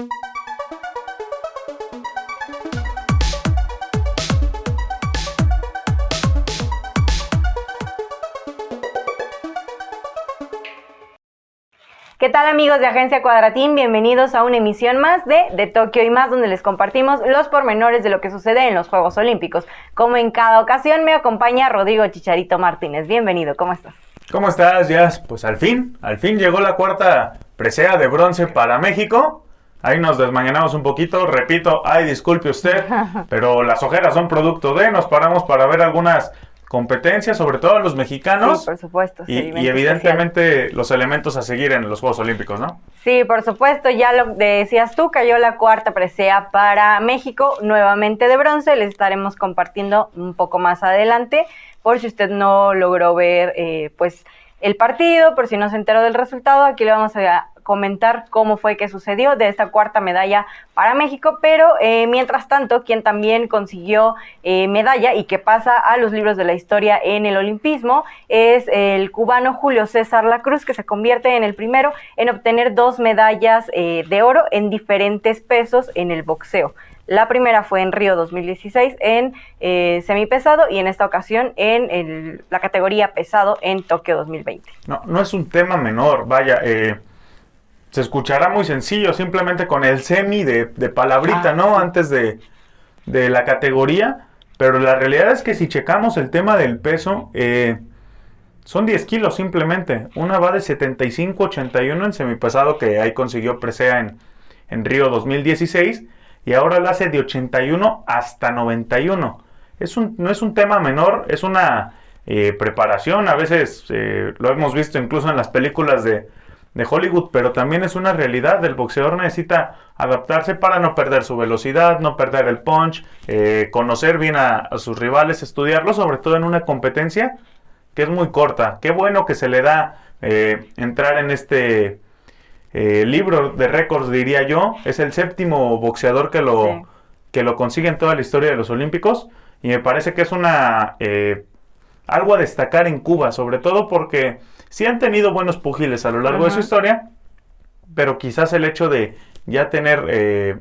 ¿Qué tal, amigos de Agencia Cuadratín? Bienvenidos a una emisión más de Tokio y más, donde les compartimos los pormenores de lo que sucede en los Juegos Olímpicos. Como en cada ocasión, me acompaña Rodrigo Chicharito Martínez. Bienvenido, ¿cómo estás? ¿Cómo estás, Jazz? Pues al fin llegó la cuarta presea de bronce para México. Ahí nos desmañanamos un poquito, repito, ay, disculpe usted, pero las ojeras son producto de, nos paramos para ver algunas competencias, sobre todo los mexicanos. Sí, por supuesto. Y evidentemente los elementos a seguir en los Juegos Olímpicos, ¿no? Sí, por supuesto, ya lo decías tú, cayó la cuarta presea para México, nuevamente de bronce. Les estaremos compartiendo un poco más adelante, por si usted no logró ver pues el partido, por si no se enteró del resultado. Aquí le vamos a comentar cómo fue que sucedió de esta cuarta medalla para México, pero mientras tanto, quien también consiguió medalla y que pasa a los libros de la historia en el olimpismo es el cubano Julio César Lacruz, que se convierte en el primero en obtener 2 medallas de oro en diferentes pesos en el boxeo. La primera fue en Río 2016 en semipesado y en esta ocasión en la categoría pesado en Tokio 2020. No es un tema menor, vaya, se escuchará muy sencillo, simplemente con el semi de palabrita, ¿no? Sí. Antes de la categoría, pero la realidad es que si checamos el tema del peso, son 10 kilos simplemente. Una va de 75-81 en semipesado, que ahí consiguió presea en Río 2016, y ahora la hace de 81 hasta 91. No es un tema menor, es una preparación. A veces lo hemos visto incluso en las películas de Hollywood, pero también es una realidad. El boxeador necesita adaptarse para no perder su velocidad, no perder el punch, conocer bien a sus rivales, estudiarlos, sobre todo en una competencia que es muy corta. Qué bueno que se le da entrar en este libro de récords, diría yo. Es el 7º boxeador que lo consigue en toda la historia de los Olímpicos, y me parece que es algo a destacar en Cuba, sobre todo porque sí han tenido buenos púgiles a lo largo de su historia, pero quizás el hecho de ya tener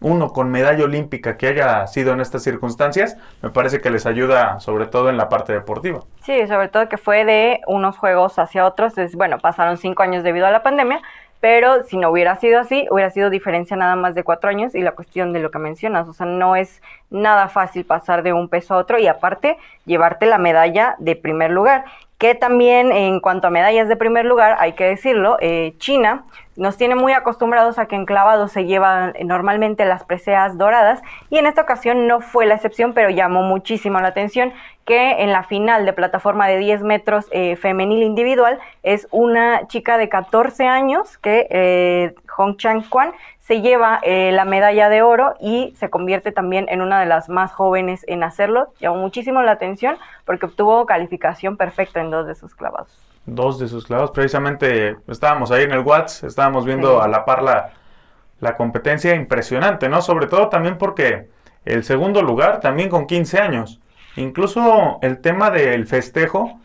uno con medalla olímpica que haya sido en estas circunstancias, me parece que les ayuda sobre todo en la parte deportiva. Sí, sobre todo que fue de unos juegos hacia otros. Bueno, pasaron 5 años debido a la pandemia, pero si no hubiera sido así, hubiera sido diferencia nada más de 4 años, y la cuestión de lo que mencionas, o sea, no es nada fácil pasar de un peso a otro y aparte llevarte la medalla de primer lugar. Que también, en cuanto a medallas de primer lugar, hay que decirlo, China nos tiene muy acostumbrados a que en clavados se llevan normalmente las preseas doradas, y en esta ocasión no fue la excepción, pero llamó muchísimo la atención que en la final de plataforma de 10 metros femenil individual es una chica de 14 años, que Hong Chang-Kwan, se lleva la medalla de oro y se convierte también en una de las más jóvenes en hacerlo. Llamó muchísimo la atención porque obtuvo calificación perfecta en 2 de sus clavados. 2 de sus clavados, precisamente estábamos ahí en el Watts, estábamos viendo a la par la competencia. Impresionante, ¿no? Sobre todo también porque el segundo lugar también con 15 años. Incluso el tema del festejo,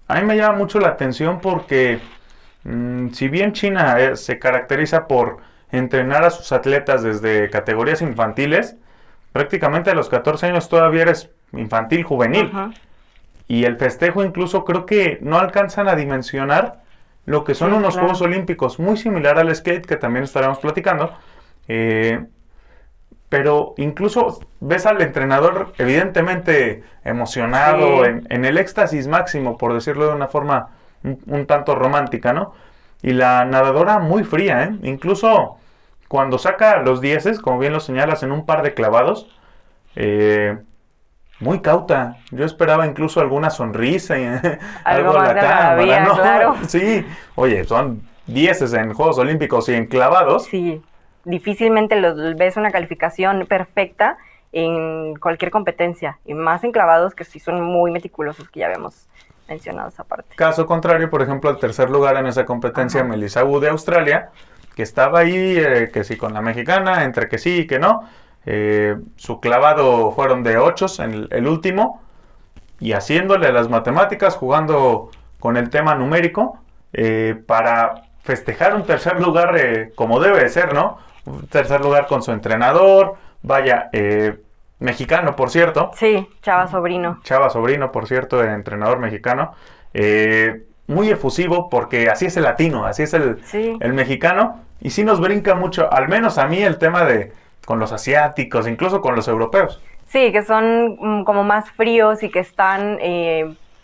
a mí me llama mucho la atención porque si bien China se caracteriza por entrenar a sus atletas desde categorías infantiles, prácticamente a los 14 años todavía eres infantil, juvenil. Y el festejo incluso creo que no alcanzan a dimensionar lo que son unos Juegos Olímpicos, muy similar al skate, que también estaremos platicando. Pero incluso ves al entrenador evidentemente emocionado, en el éxtasis máximo, por decirlo de una forma un tanto romántica, ¿no? Y la nadadora muy fría, ¿eh? Incluso cuando saca los 10, como bien lo señalas, en un par de clavados, muy cauta. Yo esperaba incluso alguna sonrisa, algo en la cámara, ¿no? Claro. Sí, oye, son 10 en Juegos Olímpicos y en clavados. Sí, difícilmente ves una calificación perfecta en cualquier competencia, y más en clavados, que sí son muy meticulosos, que ya habíamos mencionado esa parte. Caso contrario, por ejemplo, el tercer lugar en esa competencia, Melissa Wu de Australia, que estaba ahí, que sí con la mexicana, entre que sí y que no. Su clavado fueron de 8 en el último, y haciéndole las matemáticas, jugando con el tema numérico, para festejar un tercer lugar como debe de ser, ¿no? tercer lugar con su entrenador, vaya, mexicano, por cierto. Sí, Chava Sobrino. Chava Sobrino, por cierto, el entrenador mexicano. Muy efusivo porque así es el latino, así es el mexicano. Y sí nos brinca mucho, al menos a mí, el tema de con los asiáticos, incluso con los europeos. Sí, que son como más fríos y que están,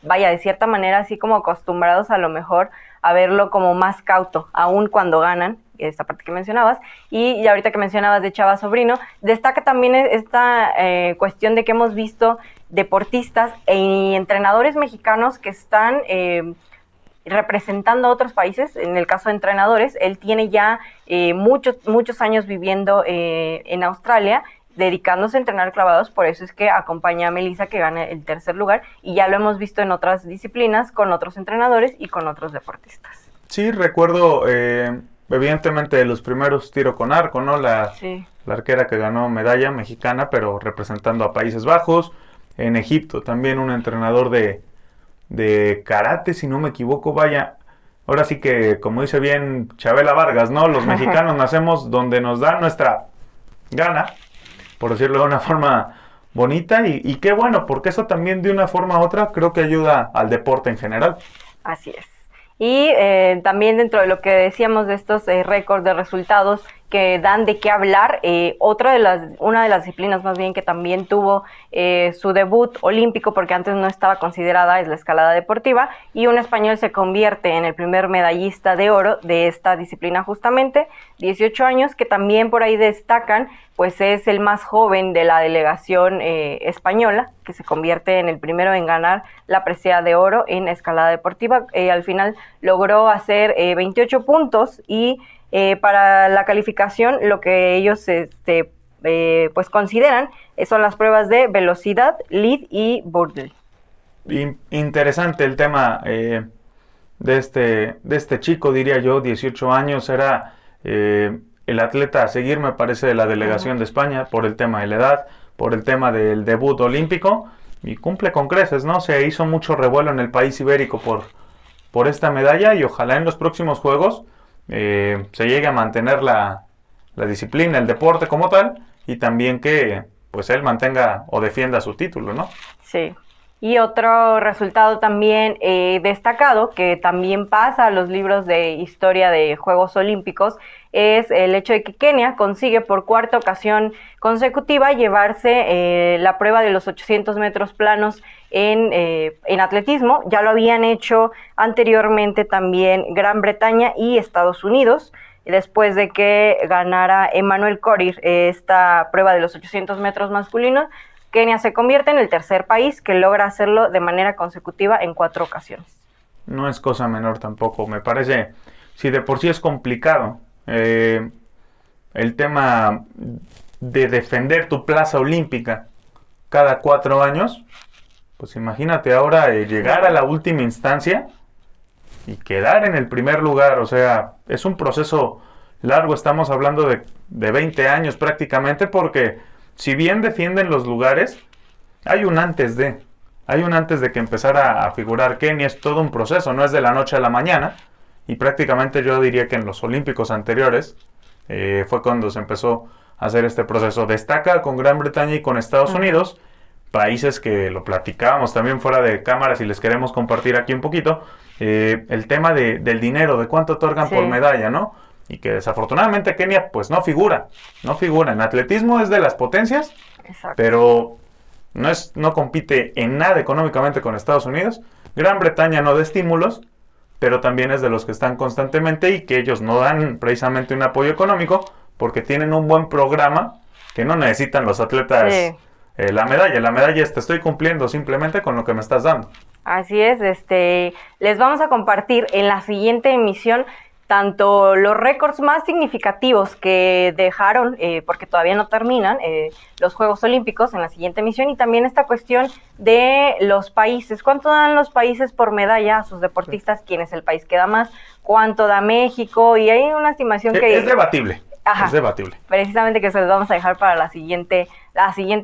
vaya, de cierta manera así como acostumbrados a lo mejor a verlo como más cauto, aun cuando ganan, esta parte que mencionabas. Y ahorita que mencionabas de Chava Sobrino, destaca también esta cuestión de que hemos visto deportistas y entrenadores mexicanos que están representando a otros países. En el caso de entrenadores, él tiene ya muchos años viviendo en Australia, dedicándose a entrenar clavados, por eso es que acompaña a Melissa, que gana el tercer lugar, y ya lo hemos visto en otras disciplinas, con otros entrenadores y con otros deportistas. Sí, recuerdo, evidentemente, los primeros tiro con arco, ¿no? La arquera que ganó medalla mexicana, pero representando a Países Bajos. En Egipto también un entrenador de karate, si no me equivoco, vaya. Ahora sí que, como dice bien Chabela Vargas, ¿no? Los mexicanos nacemos donde nos da nuestra gana, por decirlo de una forma bonita, y qué bueno, porque eso también de una forma u otra creo que ayuda al deporte en general. Así es. Y también dentro de lo que decíamos de estos récords de resultados que dan de qué hablar, una de las disciplinas más bien que también tuvo su debut olímpico, porque antes no estaba considerada, es la escalada deportiva, y un español se convierte en el primer medallista de oro de esta disciplina justamente, 18 años, que también por ahí destacan, pues es el más joven de la delegación española, que se convierte en el primero en ganar la presea de oro en escalada deportiva. Al final logró hacer 28 puntos y para la calificación lo que ellos pues consideran son las pruebas de velocidad, lead y burdle. Interesante el tema de este chico, diría yo, 18 años, era el atleta a seguir, me parece, de la delegación de España, por el tema de la edad, por el tema del debut olímpico, y cumple con creces, ¿no? Se hizo mucho revuelo en el país ibérico por esta medalla, y ojalá en los próximos Juegos se llegue a mantener la disciplina, el deporte como tal, y también que pues él mantenga o defienda su título, ¿no? Sí. Y otro resultado también destacado, que también pasa a los libros de historia de Juegos Olímpicos, es el hecho de que Kenia consigue por cuarta ocasión consecutiva llevarse la prueba de los 800 metros planos en atletismo. Ya lo habían hecho anteriormente también Gran Bretaña y Estados Unidos, después de que ganara Emmanuel Korir esta prueba de los 800 metros masculinos. Kenia se convierte en el tercer país que logra hacerlo de manera consecutiva en 4 ocasiones. No es cosa menor tampoco, me parece, si de por sí es complicado el tema de defender tu plaza olímpica cada 4 años, pues imagínate ahora llegar a la última instancia y quedar en el primer lugar. O sea, es un proceso largo, estamos hablando de 20 años prácticamente, porque si bien defienden los lugares, hay un antes de que empezara a figurar Kenia. Es todo un proceso, no es de la noche a la mañana, y prácticamente yo diría que en los Olímpicos anteriores fue cuando se empezó a hacer este proceso. Destaca con Gran Bretaña y con Estados Unidos, países que lo platicábamos también fuera de cámaras y les queremos compartir aquí un poquito, el tema del dinero, de cuánto otorgan por medalla, ¿no? Y que desafortunadamente Kenia pues no figura. En atletismo es de las potencias, exacto, pero no compite en nada económicamente con Estados Unidos. Gran Bretaña no da estímulos, pero también es de los que están constantemente, y que ellos no dan precisamente un apoyo económico porque tienen un buen programa que no necesitan los atletas. Sí. La medalla es: te estoy cumpliendo simplemente con lo que me estás dando. Así es, les vamos a compartir en la siguiente emisión tanto los récords más significativos que dejaron, porque todavía no terminan, los Juegos Olímpicos en la siguiente emisión, y también esta cuestión de los países. ¿Cuánto dan los países por medalla a sus deportistas? Sí. ¿Quién es el país que da más? ¿Cuánto da México? Y hay una estimación que... Es debatible. Ajá, es debatible. Precisamente, que se los vamos a dejar para la siguiente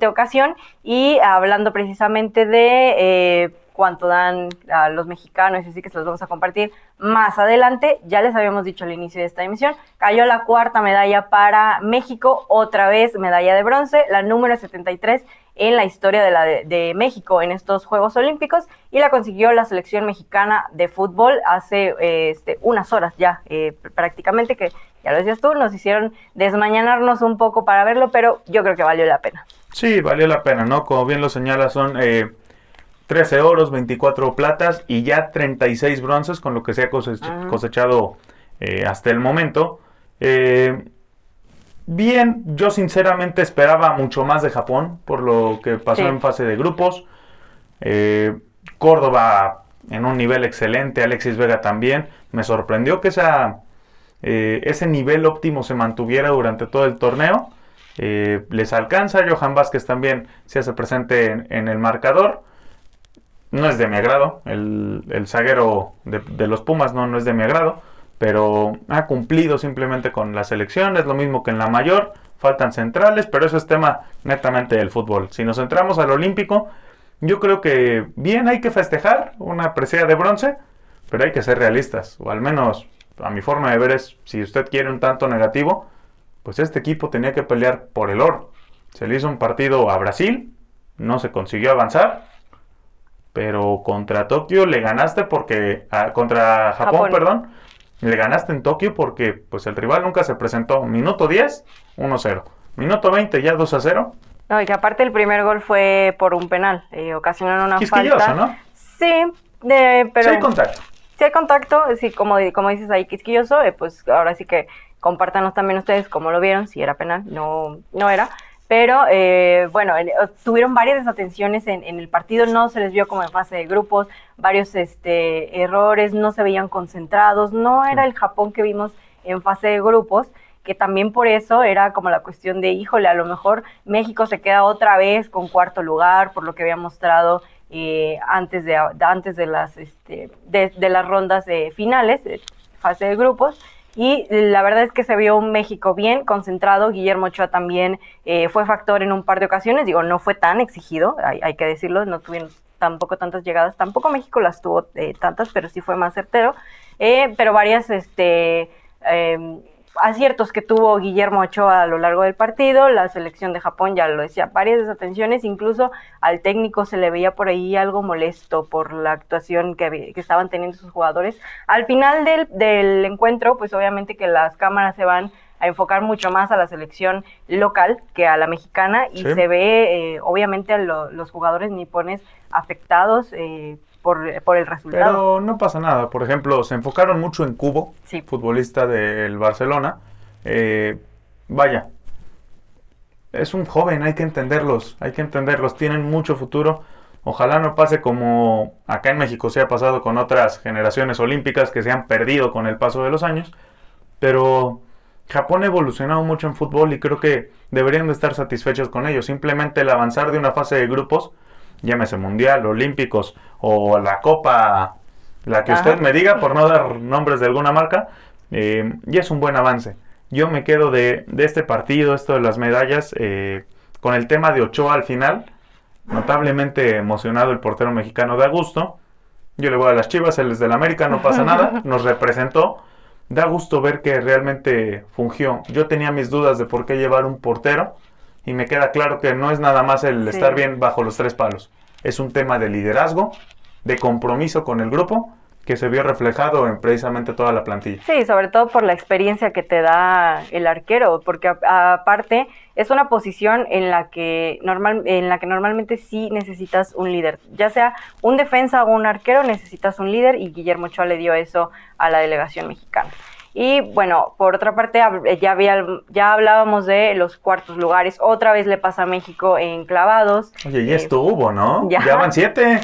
ocasión. Y hablando precisamente de cuánto dan a los mexicanos, y así que se los vamos a compartir más adelante. Ya les habíamos dicho al inicio de esta emisión, cayó la cuarta medalla para México, otra vez medalla de bronce, la número 73 en la historia de México en estos Juegos Olímpicos, y la consiguió la selección mexicana de fútbol hace unas horas ya, prácticamente, que ya lo decías tú, nos hicieron desmañanarnos un poco para verlo, pero yo creo que valió la pena. Sí, valió la pena, ¿no? Como bien lo señalas, son 13 oros, 24 platas y ya 36 bronces, con lo que se ha cosechado hasta el momento. Bien, yo sinceramente esperaba mucho más de Japón por lo que pasó en fase de grupos. Córdoba en un nivel excelente, Alexis Vega también. Me sorprendió que ese nivel óptimo se mantuviera durante todo el torneo. Les alcanza. Johan Vázquez también se hace presente en el marcador. No es de mi agrado, el zaguero de los Pumas no es de mi agrado, pero ha cumplido simplemente con la selección. Es lo mismo que en la mayor, faltan centrales, pero eso es tema netamente del fútbol. Si nos centramos al olímpico, yo creo que bien, hay que festejar una presea de bronce, pero hay que ser realistas, o al menos a mi forma de ver es, si usted quiere un tanto negativo, pues este equipo tenía que pelear por el oro. Se le hizo un partido a Brasil, no se consiguió avanzar, pero contra Tokio le ganaste contra Japón, perdón, le ganaste en Tokio porque pues el rival nunca se presentó. Minuto 10, 1-0. Minuto 20, ya 2-0. No, y que aparte el primer gol fue por un penal, ocasionaron una quisquilloso, falta. ¿no? Sí, pero... Sí hay contacto. Sí hay contacto, sí, como dices ahí, quisquilloso, pues ahora sí que compártanos también ustedes cómo lo vieron, si era penal, no era. Pero, bueno, tuvieron varias desatenciones en el partido, no se les vio como en fase de grupos, varios errores, no se veían concentrados, no era el Japón que vimos en fase de grupos, que también por eso era como la cuestión de, híjole, a lo mejor México se queda otra vez con cuarto lugar, por lo que había mostrado antes de las rondas finales, de fase de grupos. Y la verdad es que se vio un México bien concentrado. Guillermo Ochoa también fue factor en un par de ocasiones. Digo, no fue tan exigido, hay que decirlo, no tuvieron tampoco tantas llegadas. Tampoco México las tuvo tantas, pero sí fue más certero. Pero varias aciertos que tuvo Guillermo Ochoa a lo largo del partido. La selección de Japón, ya lo decía, varias desatenciones. Incluso al técnico se le veía por ahí algo molesto por la actuación que estaban teniendo sus jugadores. Al final del encuentro, pues obviamente que las cámaras se van a enfocar mucho más a la selección local que a la mexicana, y se ve obviamente a los jugadores nipones afectados por el resultado. Pero no pasa nada. Por ejemplo, se enfocaron mucho en Kubo, futbolista del Barcelona. Vaya, es un joven, hay que entenderlos, tienen mucho futuro. Ojalá no pase como acá en México se ha pasado con otras generaciones olímpicas que se han perdido con el paso de los años, pero Japón ha evolucionado mucho en fútbol y creo que deberían de estar satisfechos con ello. Simplemente el avanzar de una fase de grupos, llámese Mundial, Olímpicos o la Copa, la que usted me diga, por no dar nombres de alguna marca, ya es un buen avance. Yo me quedo de este partido, esto de las medallas, con el tema de Ochoa al final. Notablemente emocionado el portero mexicano de Augusto. Yo le voy a las Chivas, él es del América, no pasa nada, nos representó. Da gusto ver que realmente fungió. Yo tenía mis dudas de por qué llevar un portero, y me queda claro que no es nada más el estar bien bajo los tres palos. Es un tema de liderazgo, de compromiso con el grupo, que se vio reflejado en precisamente toda la plantilla. Sí, sobre todo por la experiencia que te da el arquero, porque aparte es una posición en la que normalmente sí necesitas un líder, ya sea un defensa o un arquero, necesitas un líder, y Guillermo Ochoa le dio eso a la delegación mexicana. Y bueno, por otra parte, ya hablábamos de los cuartos lugares. Otra vez le pasa a México en clavados. Oye, y esto hubo, ¿no? Ya van 7.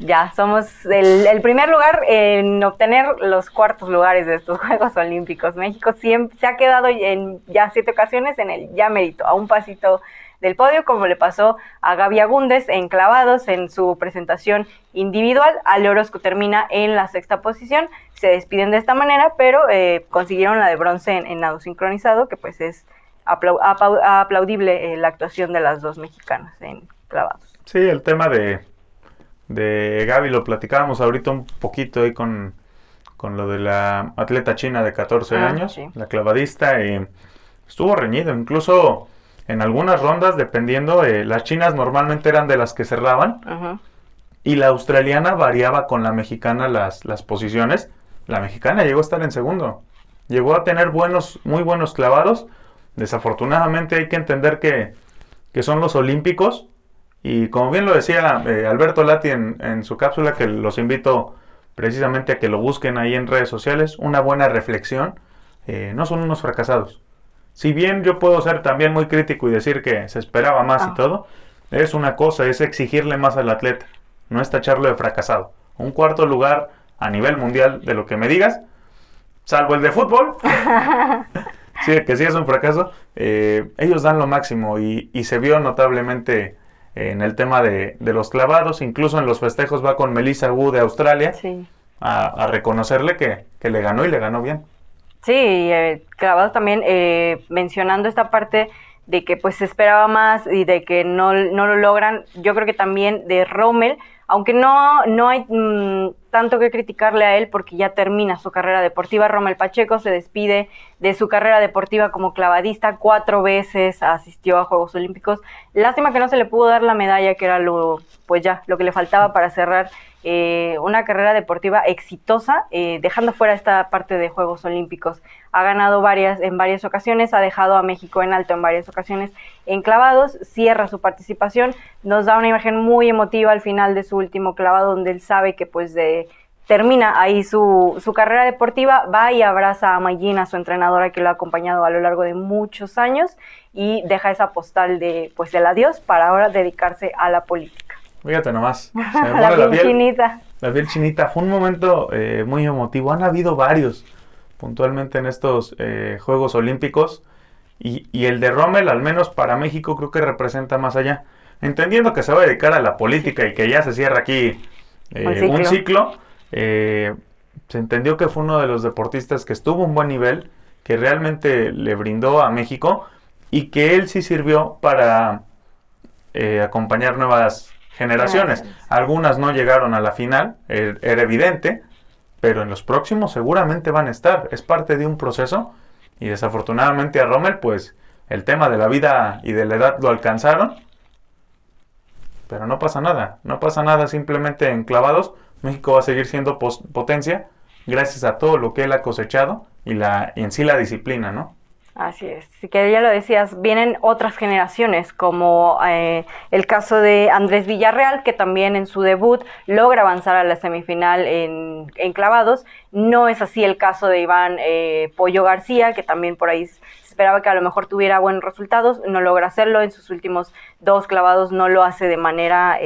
Ya, somos el primer lugar en obtener los cuartos lugares de estos Juegos Olímpicos. México siempre se ha quedado en ya 7 ocasiones en el ya mérito, a un pasito del podio, como le pasó a Gaby Agúndez en clavados en su presentación individual. Ale Orozco termina en la 6ª posición. Se despiden de esta manera, pero consiguieron la de bronce en nado sincronizado, que pues es aplaudible la actuación de las dos mexicanas en clavados. Sí, el tema de de Gaby, lo platicábamos ahorita un poquito ahí con lo de la atleta china de 14 años, sí. la clavadista, estuvo reñido, incluso en algunas rondas, dependiendo, las chinas normalmente eran de las que cerraban, Ujú. y la australiana variaba con la mexicana las posiciones. La mexicana llegó a estar en segundo, llegó a tener muy buenos clavados. Desafortunadamente hay que entender que son los olímpicos, y como bien lo decía Alberto Lati en su cápsula, que los invito precisamente a que lo busquen ahí en redes sociales, una buena reflexión, no son unos fracasados. Si bien yo puedo ser también muy crítico y decir que se esperaba más y todo, es una cosa, es exigirle más al atleta, no es tacharlo de fracasado. Un cuarto lugar a nivel mundial, de lo que me digas, salvo el de fútbol, sí, que sí es un fracaso, ellos dan lo máximo, y se vio notablemente en el tema de los clavados. Incluso en los festejos va con Melissa Wu de Australia, Sí. a reconocerle que le ganó, y le ganó bien. Sí, clavados también, mencionando esta parte de que pues se esperaba más y de que no lo logran. Yo creo que también de Rommel, aunque no hay tanto que criticarle a él porque ya termina su carrera deportiva. Rommel Pacheco se despide de su carrera deportiva como clavadista, 4 veces asistió a Juegos Olímpicos. Lástima que no se le pudo dar la medalla, que era lo que le faltaba para cerrar una carrera deportiva exitosa, dejando fuera esta parte de Juegos Olímpicos. Ha ganado en varias ocasiones, ha dejado a México en alto en varias ocasiones en clavados, cierra su participación, nos da una imagen muy emotiva al final de su último clavado, donde él sabe que pues termina ahí su carrera deportiva, va y abraza a Mayina, su entrenadora que lo ha acompañado a lo largo de muchos años, y deja esa postal del adiós para ahora dedicarse a la política. Fíjate nomás, se me La pone piel chinita. La piel chinita. Fue un momento muy emotivo. Han habido varios puntualmente en estos Juegos Olímpicos, y el de Rommel, al menos para México, creo que representa más allá. Entendiendo que se va a dedicar a la política y que ya se cierra aquí un ciclo, se entendió que fue uno de los deportistas que estuvo a un buen nivel, que realmente le brindó a México, y que él sí sirvió para acompañar nuevas generaciones. Algunas no llegaron a la final, era evidente, pero en los próximos seguramente van a estar. Es parte de un proceso, y desafortunadamente a Rommel, pues el tema de la vida y de la edad lo alcanzaron, pero no pasa nada, simplemente en clavados México va a seguir siendo potencia gracias a todo lo que él ha cosechado, y en sí la disciplina, ¿no? Así es, sí, que ya lo decías, vienen otras generaciones, como el caso de Andrés Villarreal, que también en su debut logra avanzar a la semifinal en clavados. No es así el caso de Iván Pollo García, que también por ahí se esperaba que a lo mejor tuviera buenos resultados, no logra hacerlo. En sus últimos 2 clavados no lo hace de manera,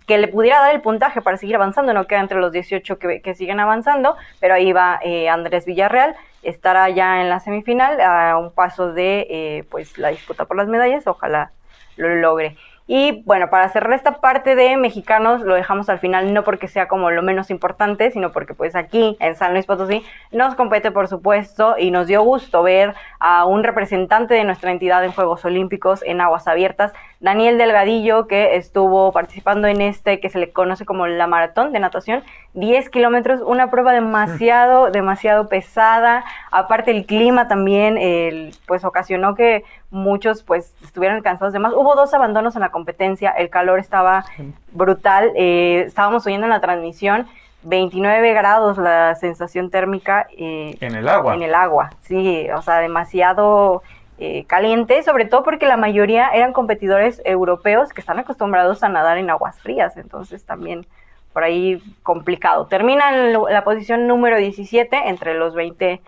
que le pudiera dar el puntaje para seguir avanzando. No queda entre los 18 que siguen avanzando, pero ahí va Andrés Villarreal. Estará ya en la semifinal, a un paso de la disputa por las medallas. Ojalá lo logre. Y bueno, para cerrar esta parte de mexicanos, lo dejamos al final, no porque sea como lo menos importante, sino porque pues aquí en San Luis Potosí nos compete, por supuesto, y nos dio gusto ver a un representante de nuestra entidad en Juegos Olímpicos en aguas abiertas, Daniel Delgadillo, que estuvo participando en que se le conoce como la maratón de natación, 10 kilómetros, una prueba demasiado pesada. Aparte el clima también pues ocasionó que muchos pues estuvieran cansados de más. Hubo 2 abandonos en la competencia, el calor estaba brutal, estábamos oyendo en la transmisión 29 grados la sensación térmica en el agua. En el agua, sí, o sea, demasiado caliente, sobre todo porque la mayoría eran competidores europeos que están acostumbrados a nadar en aguas frías, entonces también por ahí complicado. Termina en la posición número 17 entre los 20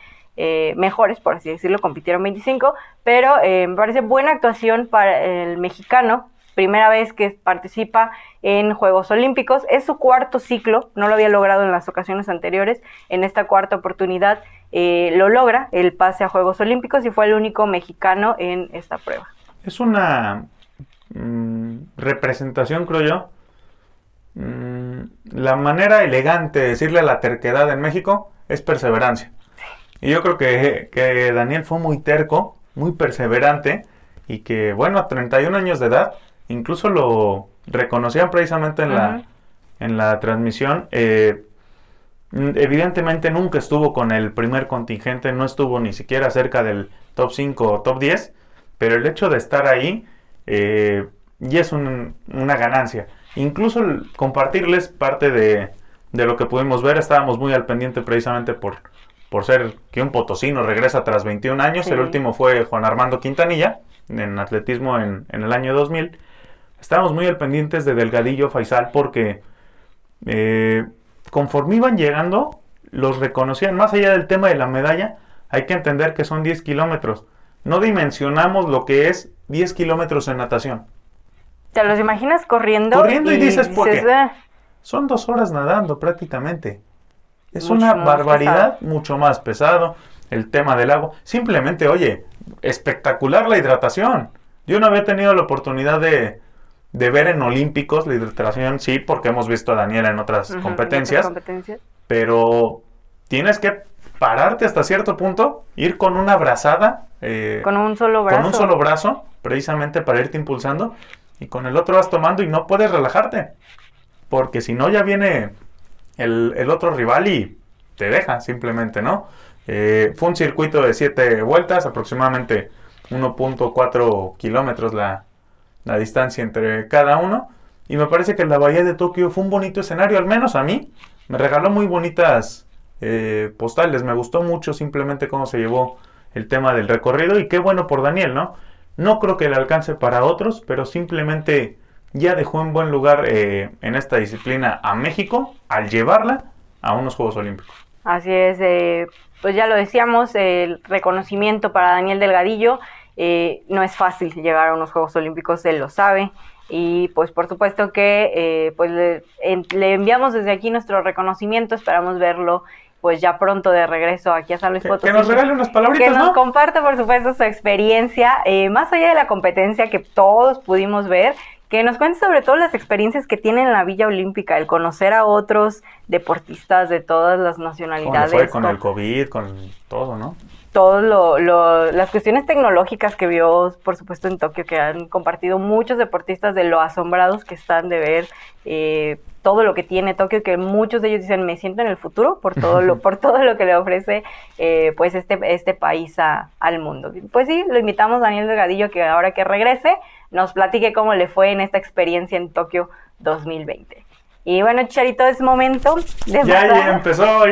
mejores, por así decirlo, compitieron 25, pero me parece buena actuación para el mexicano, primera vez que participa en Juegos Olímpicos, es su 4º ciclo, no lo había logrado en las ocasiones anteriores, en esta 4ª oportunidad lo logra, el pase a Juegos Olímpicos, y fue el único mexicano en esta prueba. Es una representación, creo yo, la manera elegante de decirle a la terquedad en México es perseverancia. Y yo creo que Daniel fue muy terco, muy perseverante, y que, bueno, a 31 años de edad, incluso lo reconocían precisamente en la transmisión, evidentemente nunca estuvo con el primer contingente, no estuvo ni siquiera cerca del top 5 o top 10, pero el hecho de estar ahí ya es una ganancia. Incluso compartirles parte de lo que pudimos ver, estábamos muy al pendiente precisamente por ser que un potosino regresa tras 21 años, sí. El último fue Juan Armando Quintanilla, en atletismo en el año 2000. Estábamos muy al pendientes de Delgadillo Faisal porque conforme iban llegando, los reconocían. Más allá del tema de la medalla, hay que entender que son 10 kilómetros. No dimensionamos lo que es 10 kilómetros en natación. ¿Te los imaginas corriendo? Corriendo y dices, ¿por qué? Son 2 horas nadando prácticamente. Es una barbaridad, mucho más pesado. El tema del agua. Simplemente, oye, espectacular la hidratación. Yo no había tenido la oportunidad de ver en Olímpicos la hidratación, sí, porque hemos visto a Daniela en otras competencias. Pero tienes que pararte hasta cierto punto, ir con una brazada. Con un solo brazo. Con un solo brazo, precisamente para irte impulsando. Y con el otro vas tomando y no puedes relajarte. Porque si no ya viene el otro rival y te deja simplemente, ¿no? Fue un circuito de 7 vueltas, aproximadamente 1.4 kilómetros la distancia entre cada uno. Y me parece que la Bahía de Tokio fue un bonito escenario, al menos a mí. Me regaló muy bonitas postales, me gustó mucho simplemente cómo se llevó el tema del recorrido. Y qué bueno por Daniel, ¿no? No creo que le alcance para otros, pero simplemente ya dejó en buen lugar en esta disciplina a México al llevarla a unos Juegos Olímpicos. Así es, pues ya lo decíamos, el reconocimiento para Daniel Delgadillo. No es fácil llegar a unos Juegos Olímpicos, él lo sabe. Y pues por supuesto que pues le enviamos desde aquí nuestro reconocimiento, esperamos verlo pues ya pronto de regreso aquí a San Luis Potosí. Que nos regale unas palabritas, que nos comparta, por supuesto, su experiencia, más allá de la competencia que todos pudimos ver, que nos cuente sobre todo las experiencias que tiene en la Villa Olímpica, el conocer a otros deportistas de todas las nacionalidades. ¿Cómo fue con el COVID, con todo, no? Todo las cuestiones tecnológicas que vio, por supuesto, en Tokio, que han compartido muchos deportistas de lo asombrados que están de ver todo lo que tiene Tokio, que muchos de ellos dicen, me siento en el futuro por todo lo que le ofrece pues este país al mundo. Pues sí, lo invitamos a Daniel Delgadillo que ahora que regrese nos platique cómo le fue en esta experiencia en Tokio 2020. Y bueno, Chicharito, es momento de ya empezó,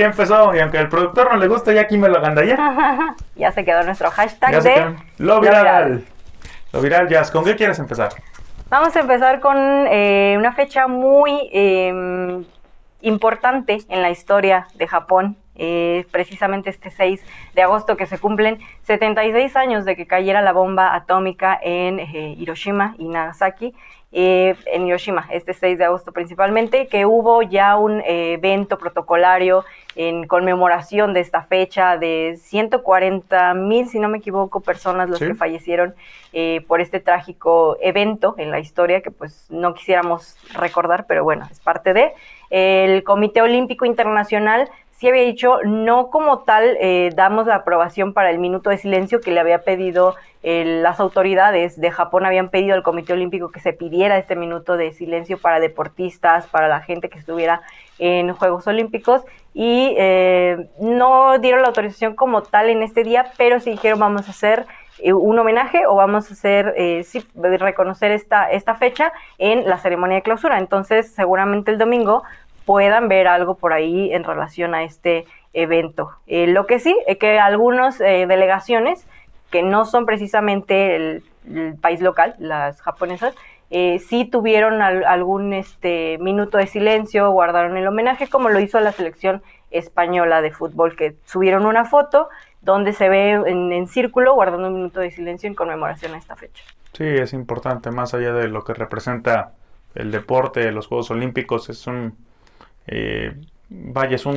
y aunque al productor no le gusta, ya aquí me lo agandalla. Ya se quedó nuestro hashtag Lo viral. Lo viral, Jazz. ¿Con qué quieres empezar? Vamos a empezar con una fecha muy importante en la historia de Japón. Precisamente este 6 de agosto que se cumplen 76 años de que cayera la bomba atómica en Hiroshima y Nagasaki. En Hiroshima, este 6 de agosto principalmente, que hubo ya un evento protocolario en conmemoración de esta fecha de 140,000, si no me equivoco, personas las que fallecieron por este trágico evento en la historia que pues no quisiéramos recordar, pero bueno, es parte de. El Comité Olímpico Internacional sí había dicho, no como tal damos la aprobación para el minuto de silencio que le había pedido las autoridades de Japón, habían pedido al Comité Olímpico que se pidiera este minuto de silencio para deportistas, para la gente que estuviera en Juegos Olímpicos, y no dieron la autorización como tal en este día, pero sí dijeron vamos a hacer un homenaje o vamos a hacer, reconocer esta fecha en la ceremonia de clausura. Entonces seguramente el domingo puedan ver algo por ahí en relación a este evento. Lo que sí es que algunas delegaciones que no son precisamente el país local, las japonesas, sí tuvieron algún minuto de silencio, guardaron el homenaje, como lo hizo la selección española de fútbol, que subieron una foto donde se ve en círculo guardando un minuto de silencio en conmemoración a esta fecha. Sí, es importante, más allá de lo que representa el deporte, los Juegos Olímpicos, es un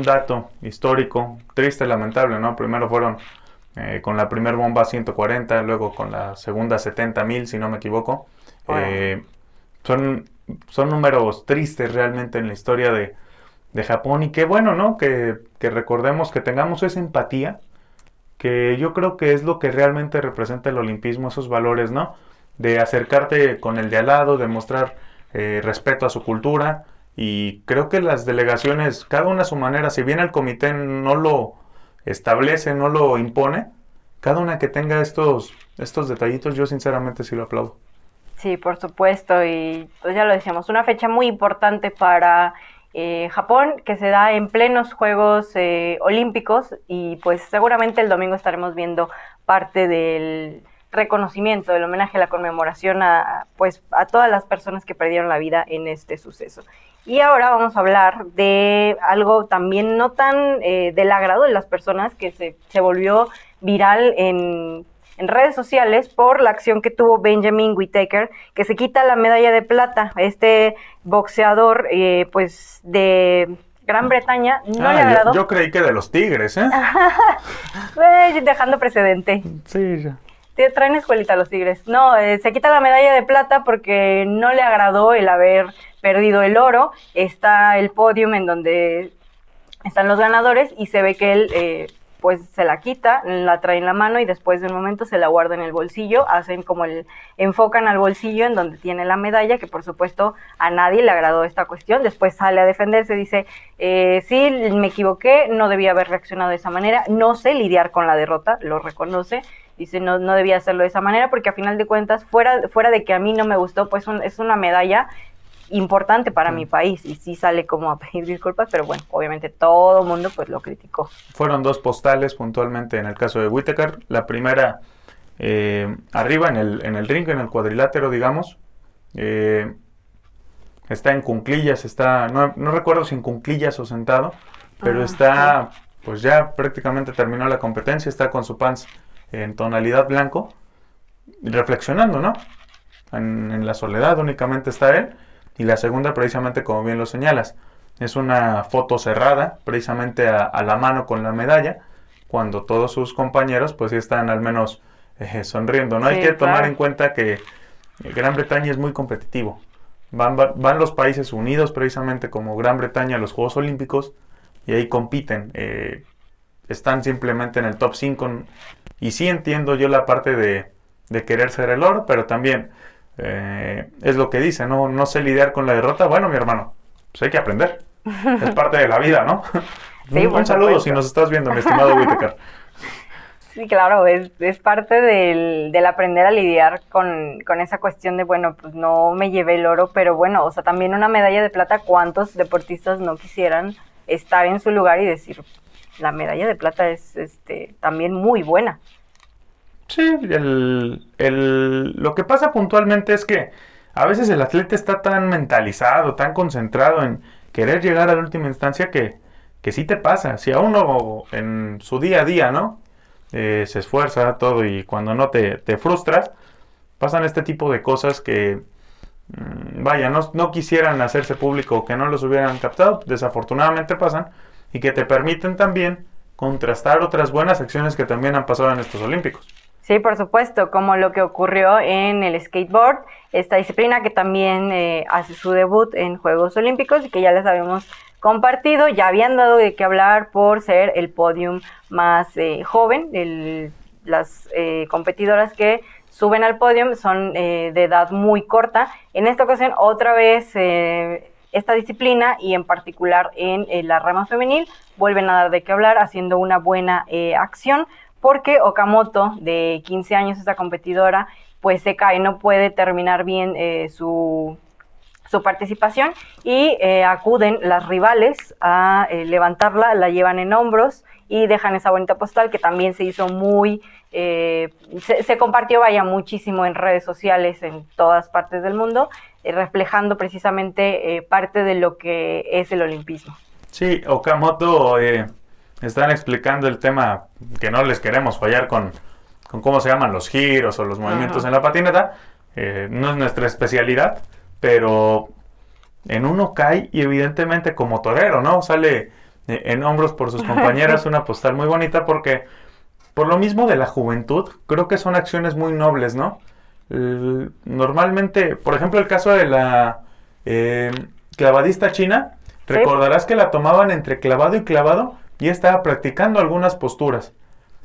dato histórico, triste, lamentable, ¿no? Primero fueron con la primera bomba 140, luego con la segunda 70,000, si no me equivoco. Son números tristes realmente en la historia de Japón, y qué bueno, ¿no? Que recordemos, que tengamos esa empatía, que yo creo que es lo que realmente representa el olimpismo, esos valores, ¿no? De acercarte con el de al lado, de mostrar respeto a su cultura, y creo que las delegaciones, cada una a su manera, si bien el comité no lo establece, no lo impone, cada una que tenga estos detallitos, yo sinceramente sí lo aplaudo. Sí, por supuesto, y pues ya lo decíamos, una fecha muy importante para Japón, que se da en plenos Juegos Olímpicos, y pues seguramente el domingo estaremos viendo parte del reconocimiento, del homenaje, la conmemoración pues a todas las personas que perdieron la vida en este suceso. Y ahora vamos a hablar de algo también no tan del agrado de las personas, que se volvió viral en redes sociales por la acción que tuvo Benjamin Whittaker, que se quita la medalla de plata. Este boxeador, pues de Gran Bretaña, no le agradó. Yo creí que de los Tigres, ¿eh? Dejando precedente. Sí, ya. Traen escuelita los Tigres. No, se quita la medalla de plata porque no le agradó el haber perdido el oro. Está el podium en donde están los ganadores y se ve que él pues se la quita, la trae en la mano y después de un momento se la guarda en el bolsillo. Hacen como enfocan al bolsillo en donde tiene la medalla, que por supuesto a nadie le agradó esta cuestión. Después sale a defenderse, dice, sí, me equivoqué, no debía haber reaccionado de esa manera, no sé lidiar con la derrota, lo reconoce. Dice, no debía hacerlo de esa manera porque a final de cuentas, fuera de que a mí no me gustó, pues es una medalla importante para mi país, y sí sale como a pedir disculpas, pero bueno, obviamente todo el mundo pues lo criticó. Fueron 2 postales puntualmente en el caso de Whittaker. La primera arriba en el ring, en el cuadrilátero, digamos, está en cuclillas, no recuerdo si en cuclillas o sentado, pero está, pues ya prácticamente terminó la competencia, está con su pants en tonalidad blanco, reflexionando, ¿no? En la soledad únicamente está él. Y la segunda, precisamente como bien lo señalas, es una foto cerrada, precisamente a la mano con la medalla, cuando todos sus compañeros pues sí están al menos sonriendo, ¿no? Sí, hay que tomar en cuenta que Gran Bretaña es muy competitivo. Van los países unidos precisamente como Gran Bretaña a los Juegos Olímpicos y ahí compiten. Están simplemente en el top 5 y sí entiendo yo la parte de querer ser el oro, pero también es lo que dice, no sé lidiar con la derrota. Bueno, mi hermano, pues hay que aprender. Es parte de la vida, ¿no? Sí, un saludo si nos estás viendo, mi estimado Whittaker. Sí, claro, es parte del aprender a lidiar con esa cuestión de, bueno, pues no me llevé el oro, pero bueno, o sea, también una medalla de plata, ¿cuántos deportistas no quisieran estar en su lugar y decir, la medalla de plata es también muy buena? Sí, lo que pasa puntualmente es que a veces el atleta está tan mentalizado, tan concentrado en querer llegar a la última instancia que sí te pasa. Si a uno en su día a día, ¿no? Se esfuerza todo y cuando no te frustras, pasan este tipo de cosas que, vaya, no quisieran hacerse público, que no los hubieran captado, desafortunadamente pasan y que te permiten también contrastar otras buenas acciones que también han pasado en estos Olímpicos. Sí, por supuesto, como lo que ocurrió en el skateboard, esta disciplina que también hace su debut en Juegos Olímpicos y que ya les habíamos compartido, ya habían dado de qué hablar por ser el podium más joven. Las competidoras que suben al podium son de edad muy corta. En esta ocasión, otra vez, esta disciplina y en particular en la rama femenil vuelven a dar de qué hablar haciendo una buena acción, porque Okamoto, de 15 años, esta competidora, pues se cae, no puede terminar bien su participación y acuden las rivales a levantarla, la llevan en hombros y dejan esa bonita postal que también se hizo muy, se compartió, vaya, muchísimo en redes sociales en todas partes del mundo, reflejando precisamente parte de lo que es el olimpismo. Sí, Okamoto... están explicando el tema que no les queremos fallar con cómo se llaman los giros o los movimientos en la patineta. No es nuestra especialidad, pero en uno cae y evidentemente como torero, ¿no? Sale en hombros por sus compañeras, una postal muy bonita porque por lo mismo de la juventud, creo que son acciones muy nobles, ¿no? Normalmente, por ejemplo, el caso de la clavadista china, ¿sí? Recordarás que la tomaban entre clavado y clavado y estaba practicando algunas posturas.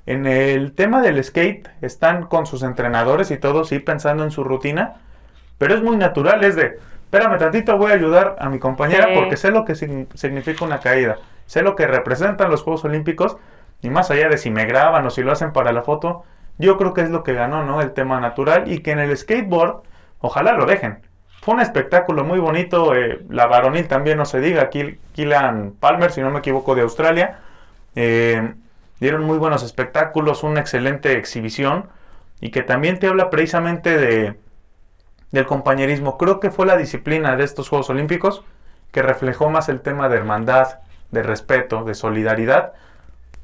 En el tema del skate están con sus entrenadores y todo, sí, pensando en su rutina, pero es muy natural, es de, espérame tantito, voy a ayudar a mi compañera Sí. porque sé lo que significa una caída, sé lo que representan los Juegos Olímpicos y más allá de si me graban o si lo hacen para la foto, yo creo que es lo que ganó, ¿no? El tema natural y que en el skateboard, ojalá lo dejen. Fue un espectáculo muy bonito, la varonil también no se diga, Killian Palmer, si no me equivoco, de Australia, dieron muy buenos espectáculos, una excelente exhibición y que también te habla precisamente del compañerismo. Creo que fue la disciplina de estos Juegos Olímpicos que reflejó más el tema de hermandad, de respeto, de solidaridad,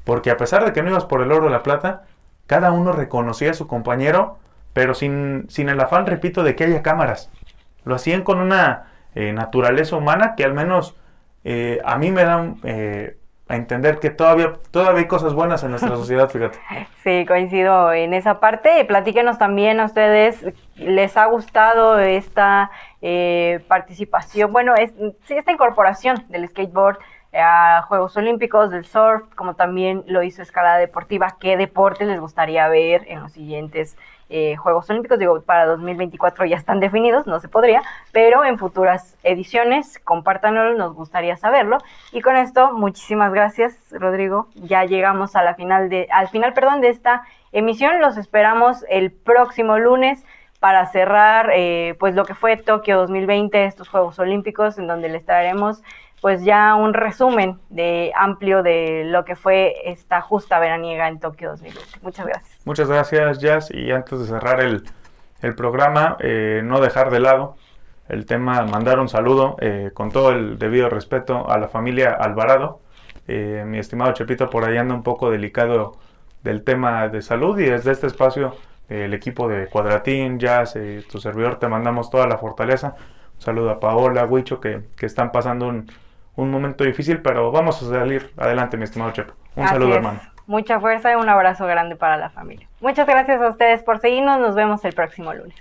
porque a pesar de que no ibas por el oro o la plata, cada uno reconocía a su compañero, pero sin el afán, repito, de que haya cámaras. Lo hacían con una naturaleza humana que al menos a mí me da a entender que todavía hay cosas buenas en nuestra sociedad, fíjate. Sí, coincido en esa parte. Platíquenos también a ustedes, ¿les ha gustado esta participación? Bueno, sí, esta incorporación del skateboard a Juegos Olímpicos, del surf, como también lo hizo escalada deportiva. ¿Qué deportes les gustaría ver en los siguientes Juegos Olímpicos? Digo, para 2024 ya están definidos, no se podría, pero en futuras ediciones, compártanlo, nos gustaría saberlo. Y con esto, muchísimas gracias, Rodrigo. Ya llegamos al final de esta emisión. Los esperamos el próximo lunes para cerrar pues lo que fue Tokio 2020, estos Juegos Olímpicos, en donde les traeremos pues ya un resumen amplio de lo que fue esta justa veraniega en Tokio 2020. Muchas gracias. Muchas gracias, Jazz. Y antes de cerrar el programa, no dejar de lado el tema, mandar un saludo con todo el debido respeto a la familia Alvarado. Mi estimado Chepito por ahí anda un poco delicado del tema de salud y desde este espacio el equipo de Cuadratín, Jazz, tu servidor, te mandamos toda la fortaleza. Un saludo a Paola, Huicho, que están pasando un momento difícil, pero vamos a salir adelante, mi estimado Chepo. Un saludo, hermano. Mucha fuerza y un abrazo grande para la familia. Muchas gracias a ustedes por seguirnos. Nos vemos el próximo lunes.